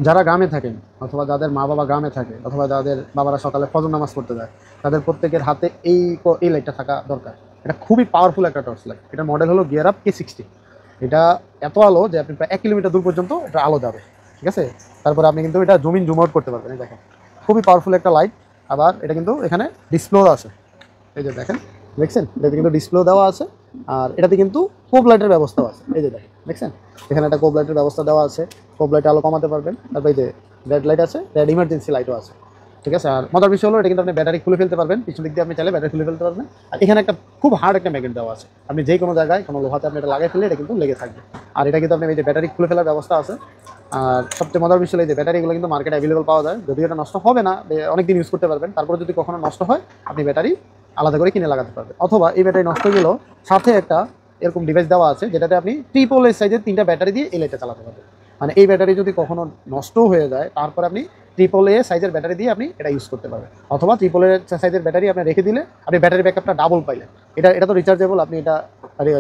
যারা গ্রামে থাকেন অথবা যাদের মা বাবা গ্রামে থাকে অথবা যাদের বাবারা সকালে ফজর নামাজ পড়তে যায়, তাদের প্রত্যেকের হাতে এই লাইটটা থাকা দরকার। এটা খুবই পাওয়ারফুল একটা টর্চ লাইট। এটার মডেল হলো গিয়ার আপ K60। এটা এত আলো যে আপনি প্রায় 1 কিলোমিটার দূর পর্যন্ত এটা আলো যাবে। ঠিক আছে? তারপরে আপনি কিন্তু এটা জুম আউট করতে পারবেন। এই দেখেন, খুবই পাওয়ারফুল একটা লাইট। আবার এটা কিন্তু এখানে ডিসপ্লেও আছে। এই যে দেখেন, দেখছেন, এটাতে কিন্তু ডিসপ্লে দেওয়া আছে। আর এটাতে কিন্তু কোব লাইটের ব্যবস্থাও আছে। এই যে দেখেন, দেখছেন, এখানে একটা কোব লাইটের ব্যবস্থা দেওয়া আছে। কোব লাইটে আলো কমাতে পারবেন। তারপর এই যে রেড লাইট আছে, রেড ইমার্জেন্সি লাইটও আছে। ঠিক আছে? আর মজার বিষয় হলো এটা কিন্তু আপনি ব্যাটারি খুলে ফেলতে পারবেন। পিছন দিক দিয়ে আপনি চাইলে ব্যাটারি খুলে ফেলতে পারবেন। আর এখানে একটা খুব হার্ড একটা ম্যাগনেট দেওয়া আছে। আপনি যে কোনো জায়গায় কোনো লোহাতে আপনি এটা লাগাই ফেললে এটা কিন্তু লেগে থাকবে। আর এটা কিন্তু আপনি এই যে ব্যাটারি খুলে ফেলার ব্যবস্থা আছে। আর সবচেয়ে মজার বিষয় এই যে ব্যাটারিগুলো কিন্তু মার্কেটে অ্যাভেলেবল পাওয়া যায়। যদিও এটা নষ্ট হবে না, অনেকদিন ইউজ করতে পারবেন। তারপরে যদি কখনো নষ্ট হয়, আপনি ব্যাটারি আলাদা করে কিনে লাগাতে পারবেন। অথবা এই ব্যাটারি নষ্ট হয়ে গেলেও সাথে একটা এরকম ডিভাইস দেওয়া আছে, যেটাতে আপনি ট্রিপল এর সাইজের 3টা ব্যাটারি দিয়ে এই লাইটটা চালাতে পারবেন। মানে এই ব্যাটারি যদি কখনো নষ্টও হয়ে যায়, তারপর আপনি ট্রিপল এ সাইজের ব্যাটারি দিয়ে আপনি এটা ইউজ করতে পারবেন। অথবা ট্রিপল এ সাইজের ব্যাটারি আপনি রেখে দিলে আপনি ব্যাটারি ব্যাকআপটা ডাবল পাইলেন। এটা তো রিচার্জেবল। আপনি এটা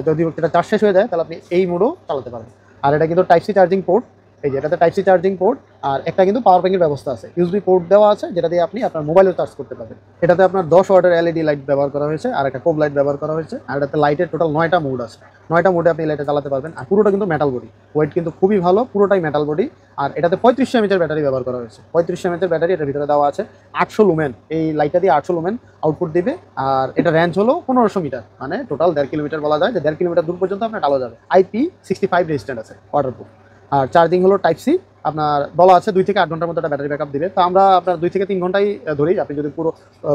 যদি এটা চার্জ শেষ হয়ে যায়, তাহলে আপনি এই মোডও চালাতে পারবেন। আর এটা কিন্তু টাইপ সি চার্জিং পোর্ট। এই যে এটাতে টাইপ সি চার্জিং পোর্ট। আর একটা কিন্তু পাওয়ার ব্যাঙ্কের ব্যবস্থা আছে, ইউএসবি পোর্ট দেওয়া আছে, যেটা দিয়ে আপনি আপনার মোবাইলও চার্জ করতে পারবেন। এটাতে আপনার 10 ওয়াটের এলইডি লাইট ব্যবহার করা হয়েছে, আর একটা কোব লাইট ব্যবহার করা হয়েছে। আর এটাতে লাইটের টোটাল 9টা মোড আছে। 9টা মোডে আপনি লাইটটা চালাতে পারবেন। আর পুরোটা কিন্তু মেটাল বডি, ওয়েট কিন্তু খুবই ভালো, পুরোটাই মেটাল বডি। আর এটাতে 3500 এমএচের ব্যাটারি ব্যবহার করা হয়েছে। 3500 এমএচের ব্যাটারি এটার ভিতরে দেওয়া আছে। 800 লুমেন, এই লাইটটা দিয়ে 800 লুমেন আউটপুট দিবে। আর এটা রেঞ্জ হলো 1500 মিটার, মানে টোটাল 1.5 কিলোমিটার বলা যায়, যে 1.5 কিলোমিটার দূর পর্যন্ত আপনার আলো যাবে। IP65 রেজিস্ট্যান্ট আছে, ওয়াটারপ্রুফ। আর চার্জিং হলো টাইপ সি। আপনার বলা আছে 2 থেকে 8 ঘন্টার মতো একটা ব্যাটারি ব্যাকআপ দিবে। তো আমরা আপনার 2 থেকে 3 ঘন্টাই ধরি। আপনি যদি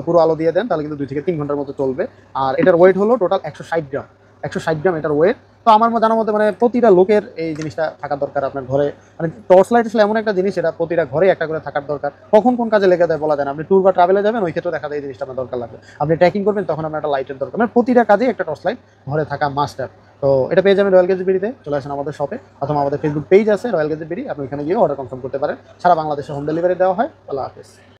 পুরো আলো দিয়ে দেন, তাহলে কিন্তু 2 থেকে 3 ঘন্টার মতো চলবে। আর এটার ওয়েট হলো টোটাল 160 গ্রাম। 160 গ্রাম এটার ওয়েট। তো আমার জানার মধ্যে মানে প্রতিটা লোকের এই জিনিসটা থাকা দরকার আপনার ঘরে। মানে টর্চ লাইট আসলে এমন একটা জিনিস, এটা প্রতিটা ঘরে একটা করে থাকার দরকার। কখন কোন কাজে লেগে যায় বলা যায় না। আপনি ট্যুর বা ট্রাভেলে যাবেন, ওই ক্ষেত্রে দেখা যায় এই জিনিসটা আপনার দরকার লাগবে। আপনি ট্রেকিং করবেন, তখন আপনার একটা লাইটের দরকার। মানে প্রতিটা কাজে একটা টর্চ লাইট ঘরে থাকা মাস্ট। তো এটা পেয়ে যাবেন রয়্যাল গ্যাজেট বিডিতে। চলে আসেন আমাদের শপে, অথবা আমাদের ফেসবুক পেজ আছে রয়্যাল গ্যাজেট বিডি, আপনি ওখানে গিয়ে অর্ডার কনফার্ম করতে পারেন। সারা বাংলাদেশে হোম ডেলিভারি দেওয়া হয়। আল্লাহ হাফেজ।